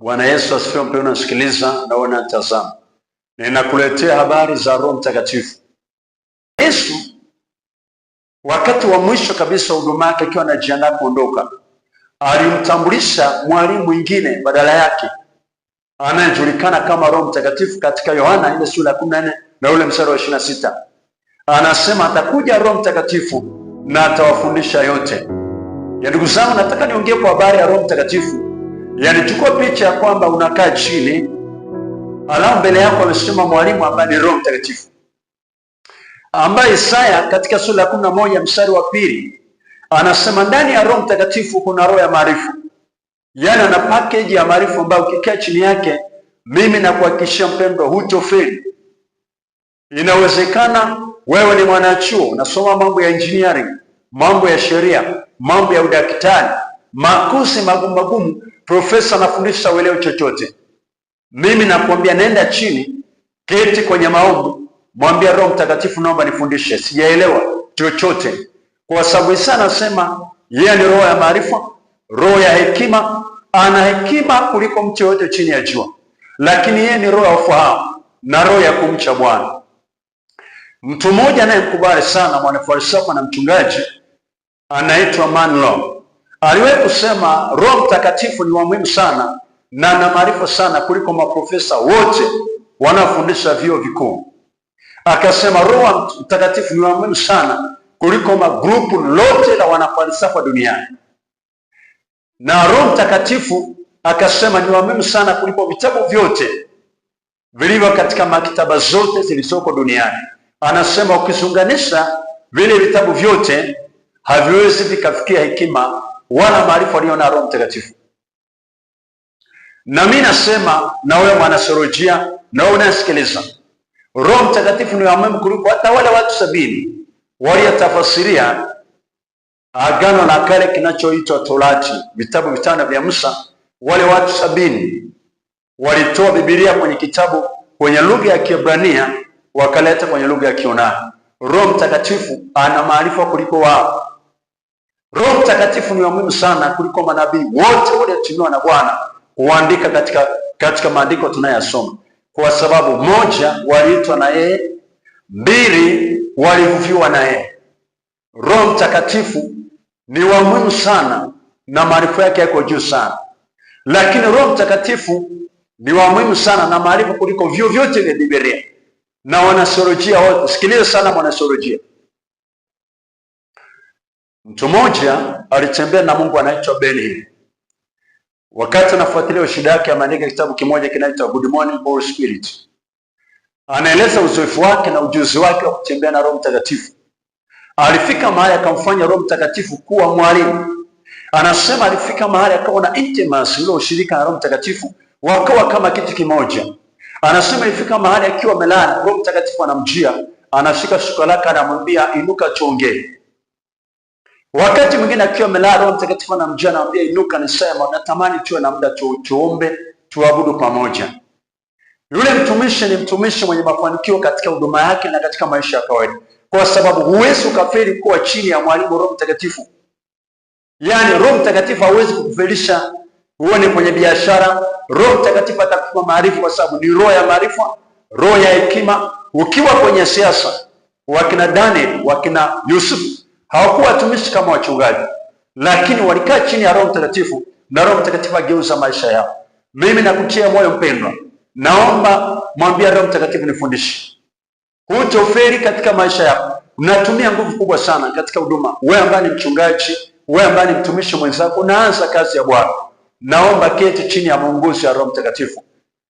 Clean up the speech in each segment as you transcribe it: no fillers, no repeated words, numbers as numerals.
Bwana Yesu asifiwe. Mpendwa unasikiliza na unatazama, ninakuletea habari za Roho Mtakatifu. Yesu wakati wa mwisho kabisa huduma yake, akiwa anajiandaa kuondoka, alimtambulisha mwalimu mwingine badala yake anayejulikana kama Roho Mtakatifu. Katika Yohana ile sura ya 14 na ule mstari wa 26 anasema atakuja Roho Mtakatifu na atawafundisha yote. Ya ndugu zangu, nataka niongee kwa habari ya Roho Mtakatifu. Yaani chukua picha ya kwamba unakaa chini, alafu mbele yako amesimama mwalimu ambaye ni Roho Mtakatifu, ambaye Isaya katika sura ya 11 mstari wa 2 anasema ndani ya Roho Mtakatifu kuna roho ya maarifa. Yaani ana package ya maarifa ambayo ukikaa chini yake, mimi nakuhakikishia mpendwa, hutofeli. Inawezekana wewe ni mwanachuo unasoma mambo ya engineering, mambo ya sheria, mambo ya udaktari, makosi magumu, profesa anafundisha uelewe chochote. Mimi nakwambia nenda chini, keti kwenye maombi, mwambie Roho Mtakatifu, naomba nifundishe, sijaelewa chochote. Kwa sababu Isa anasema yeye ni roho ya maarifa, roho ya hekima, ana hekima kuliko mtu yote chini ya jua, lakini yeye ni roho ya ufahamu na roho ya kumcha Bwana. Mtu mmoja anayemkubali sana, mwanafalsafa na mchungaji, anaitwa Manlo, aliwahi kusema Roho Mtakatifu ni wa muhimu sana na ana maarifa sana kuliko maprofesa wote wanaofundisha vyuo vikuu. Akasema Roho Mtakatifu ni wa muhimu sana kuliko magrupu lote la wanafalsafa duniani. Na Roho Mtakatifu akasema ni wa muhimu sana kuliko vitabu vyote vilivyo katika maktaba zote zilizoko duniani. Anasema ukizunganisha vile vitabu vyote haviwezi vikafikia hekima wala maarifa aliyo na Roho Mtakatifu. Na mimi nasema na wewe mwanatheolojia, na wewe unasikiliza, Roho Mtakatifu ni wa muhimu kuliko hata wale watu 70 waliotafasiria Agano la Kale kinachoitwa Torati, vitabu vitano vya Musa. Wale watu 70 walitoa Biblia kwenye kitabu kwenye lugha ya Kiebrania wakaleta kwenye lugha ya Kiyunani. Roho Mtakatifu ana maarifa kuliko wao. Roho Mtakatifu ni wa muhimu sana kuliko manabii wote waliotumiwa na Bwana kuandika katika maandiko tunayosoma, kwa sababu moja, waliitwa na yeye; 2, walivuviwa na yeye. Roho Mtakatifu ni wa muhimu sana na maarifa yake yako juu sana, lakini Roho Mtakatifu ni wa muhimu sana na maarifa kuliko vyuo vyote vya Biblia na wanatheolojia wote. Sikiliza sana mwanatheolojia. Mtu mmoja alitembea na Mungu anaitwa Ben Hinn. Wakati anafuatilia shida yake, ameandika kitabu kimoja kinaitwa Good Morning Holy Spirit. Anaeleza uzoefu wake na ujuzi wake wa kutembea na Roho Mtakatifu. Alifika mahali akamfanya Roho Mtakatifu kuwa mwalimu. Anasema alifika mahali akawa na intimacy, ule ushirika na Roho Mtakatifu, wakawa kama kitu kimoja. Anasema ilifika mahali akiwa amelala, Roho Mtakatifu anamjia, anashika shuka lake, anamwambia inuka tuongee. Wakati mwingine akiwa amelala, Roho Mtakatifu anamjia, anamwambia inuka, nisema natamani tuwe na muda tuombe, tuabudu pamoja. Yule mtumishi ni mtumishi mwenye mafanikio katika huduma yake na katika maisha ya kawaida, kwa sababu huwezi ukafeli kuwa chini ya mwalimu Roho Mtakatifu. Yaani Roho Mtakatifu hawezi kukufelisha uone kwenye biashara. Roho Mtakatifu atakupa maarifa, kwa sababu ni roho ya maarifa, roho ya hekima. Ukiwa kwenye siasa, wakina Daniel, wakina Yusuf hawakuwa watumishi kama wachungaji, lakini walikaa chini ya Roho Mtakatifu na Roho Mtakatifu ageuza maisha yao. Mimi nakutia moyo mpendwa, naomba mwambie Roho Mtakatifu nifundishe. Hutofeli katika maisha yako. Unatumia nguvu kubwa sana katika huduma. Wewe ambaye ni mchungaji, wewe ambaye ni mtumishi mwenzako, unaanza kazi ya Bwana, naomba keti chini ya mwongozo wa Roho Mtakatifu.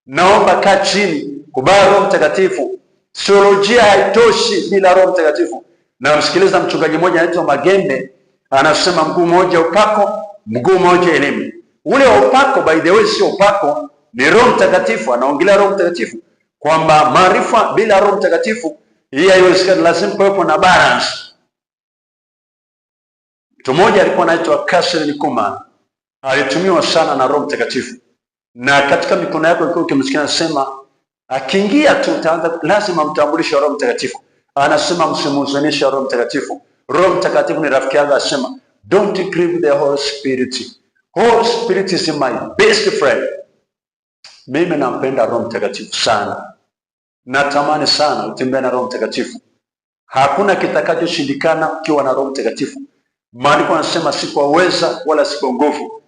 Naomba kaa chini, kubali Roho Mtakatifu. Theolojia haitoshi bila Roho Mtakatifu. Na msikiliza mchungaji mmoja anaitwa Magembe, anasema mguu mmoja upako, mguu mmoja elimu. Ule wa upako, by the way, sio upako, ni Roho Mtakatifu. Anaongelea Roho Mtakatifu kwamba maarifa bila Roho Mtakatifu hii haiwezekani, lazima kuwepo na balance. Mtu mmoja alikuwa anaitwa Catherine Kuhlman, alitumiwa sana na Roho Mtakatifu, na katika mikono yako ilikuwa ukimsikia anasema akiingia tu lazima mtambulishe Roho Mtakatifu. Anasema msimuhuzunishe Roho Mtakatifu. Roho Mtakatifu ni rafiki yako. Anasema don't grieve the Holy Spirit. Holy Spirit is my best friend. Mimi nampenda Roho Mtakatifu sana. Natamani sana utembee na Roho Mtakatifu. Hakuna kitakachoshindikana ukiwa na Roho Mtakatifu. Maandiko yanasema si kwa uweza wala si kwa nguvu,